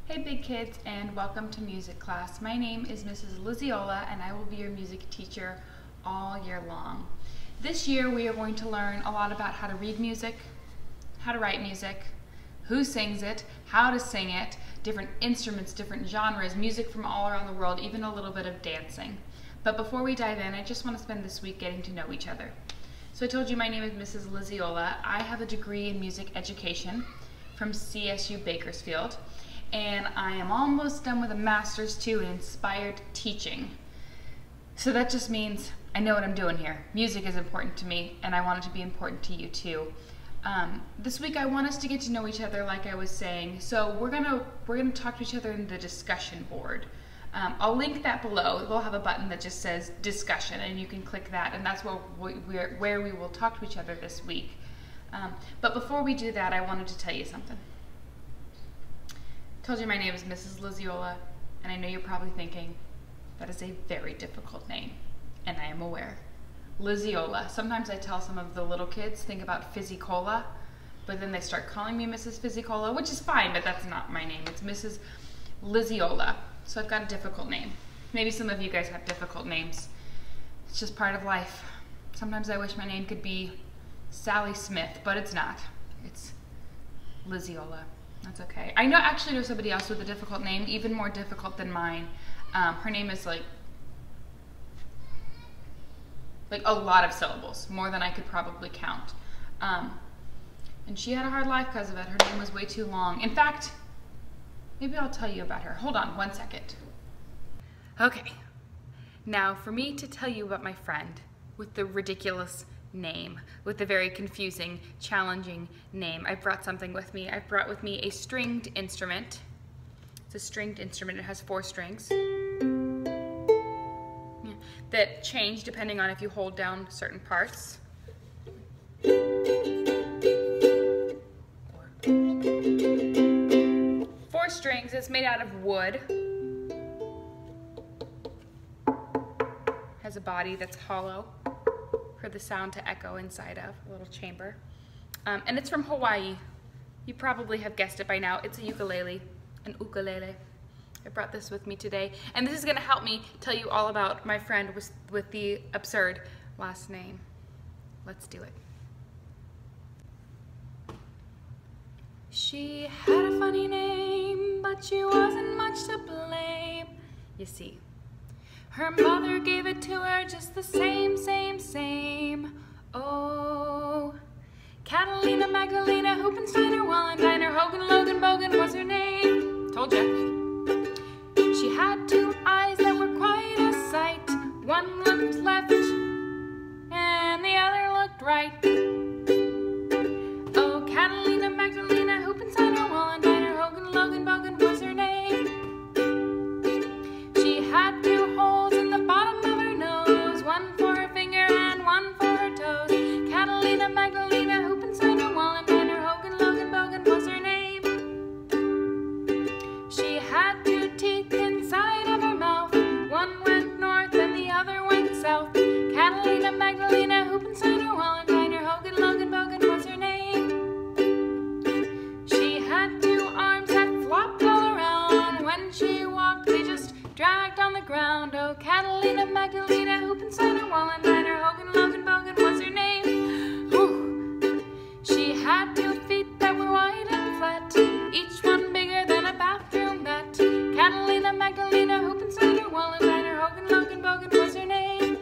Hey big kids, and welcome to music class. My name is Mrs. Lizaola and I will be your music teacher all year long. This year we are going to learn a lot about how to read music, how to write music, who sings it, how to sing it, different instruments, different genres, music from all around the world, even a little bit of dancing. But before we dive in, I just want to spend this week getting to know each other. So I told you my name is Mrs. Lizaola. I have a degree in music education from CSU Bakersfield. And I am almost done with a master's too in inspired teaching. So that just means I know what I'm doing here. Music is important to me, and I want it to be important to you too. This week I want us to get to know each other, like I was saying. So we're gonna talk to each other in the discussion board. I'll link that below. We'll have a button that just says discussion, and you can click that, and that's where we will talk to each other this week. But before we do that, I wanted to tell you something. I told you my name is Mrs. Lizaola, and I know you're probably thinking, that is a very difficult name, and I am aware. Lizaola. Sometimes I tell some of the little kids, think about Fizzy-Cola, but then they start calling me Mrs. Fizzy-Cola, which is fine, but that's not my name. It's Mrs. Lizaola. So I've got a difficult name. Maybe some of you guys have difficult names. It's just part of life. Sometimes I wish my name could be Sally Smith, but it's not. It's Lizaola. That's okay. I actually know somebody else with a difficult name, even more difficult than mine. Her name is like a lot of syllables, more than I could probably count. And she had a hard life because of it. Her name was way too long. In fact, maybe I'll tell you about her. Hold on one second. Okay. Now, for me to tell you about my friend with the ridiculous name, with the very confusing, challenging name, I brought something with me. I brought with me a stringed instrument. It's a stringed instrument. It has 4 strings that change depending on if you hold down certain parts. 4 strings. It's made out of wood. Has a body that's hollow for the sound to echo inside of, a little chamber. And it's from Hawaii. You probably have guessed it by now. It's a ukulele, an ukulele. I brought this with me today, and this is gonna help me tell you all about my friend with the absurd last name. Let's do it. She had a funny name, but she wasn't much to blame. You see, her mother gave it to her just the same. Oh, Catalina, Magdalena, Hoopensteiner, Wallendiner, Hogan, Logan, Bogan was her name. Told ya. She had 2 eyes that were quite a sight. One looked left and the other looked right. Oh, Catalina, Magdalena, Hoopensteiner, Wallendiner, Hogan, Logan, Bogan was her name. She had 2 holes in the bottom of her nose, one for her finger and one for her toes. Catalina, Magdalena, Hoopensteiner, Wallendiner, Hogan, Logan, Bogan was her name. She had 2 teeth inside of her mouth, one went north and the other went south. Catalina, Magdalena, Hoopensteiner, Wallendiner, Hogan, Logan, Bogan was her name. She had 2 arms that flopped all around. When she walked, they just dragged on the ground. Oh, Catalina, Magdalena, Hoopensteiner, Wallendiner, Hogan, Logan, Bogan was her name. Whew. She had 2 feet that were wide and flat, each one bigger than a bathroom mat. Catalina, Magdalena, Hoopensteiner, Wallendiner, Hogan, Logan, Bogan was her name.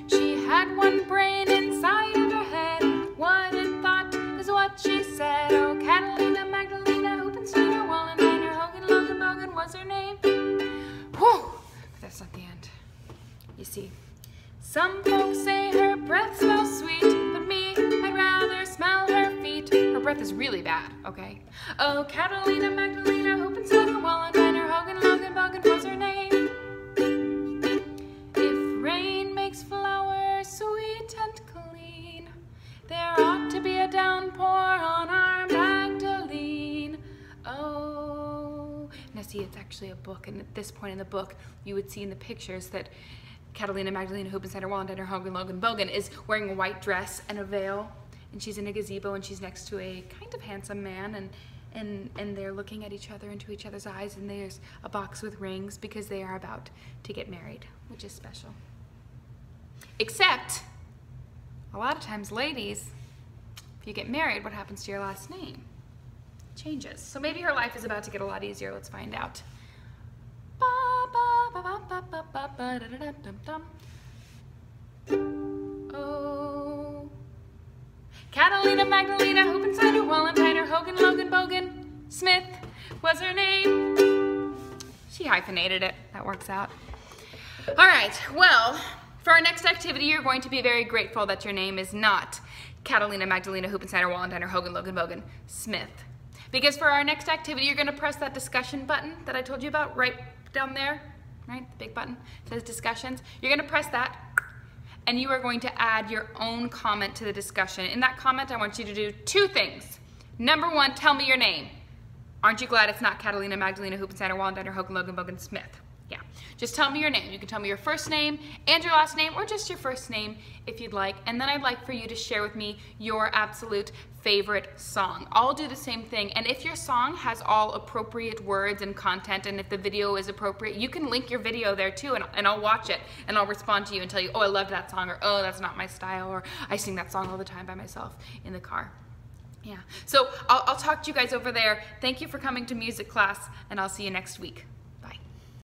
She had 1 brain inside of her head. What it thought is what she said. Oh, Catalina, Magdalena, Hoopensteiner, Wallendiner, Hogan, Logan, Bogan was her name. Whew! But that's not the end. You see, some folks say her breath smells sweet, but me, I'd rather smell her feet. Her breath is really bad, okay? Oh, Catalina, Magdalena, Hoopensteiner, Wallendiner, Hogan, Logan, Bogan was her name. If rain makes flowers sweet and clean, there ought to be a downpour on our Magdalene. Oh. Now see, it's actually a book, and at this point in the book, you would see in the pictures that Catalina, Magdalena, Hoopensteiner, Wallendiner, Hogan, Logan, Bogan is wearing a white dress and a veil, and she's in a gazebo, and she's next to a kind of handsome man, and they're looking at each other into each other's eyes, and there's a box with rings because they are about to get married, which is special. Except, a lot of times, ladies, if you get married, what happens to your last name? It changes. So maybe her life is about to get a lot easier. Let's find out. Oh, Catalina, Magdalena, Hoopensteiner, Wallentiner, Hogan, Logan, Bogan, Smith was her name. She hyphenated it. That works out. All right, well, for our next activity, you're going to be very grateful that your name is not Catalina, Magdalena, Hoopensteiner, Wallentiner, Hogan, Logan, Bogan, Smith. Because for our next activity, you're going to press that discussion button that I told you about right down there, right? The big button says discussions. You're going to press that, and you are going to add your own comment to the discussion. In that comment, I want you to do two things. Number one, tell me your name. Aren't you glad it's not Catalina, Magdalena, Hoopensteiner, Wallentiner, Hogan, Logan, Bogan, Smith? Yeah, just tell me your name. You can tell me your first name and your last name, or just your first name if you'd like. And then I'd like for you to share with me your absolute favorite song. I'll do the same thing. And if your song has all appropriate words and content, and if the video is appropriate, you can link your video there too, and I'll watch it, and I'll respond to you and tell you, oh, I loved that song, or oh, that's not my style, or I sing that song all the time by myself in the car. Yeah, so I'll talk to you guys over there. Thank you for coming to music class, and I'll see you next week.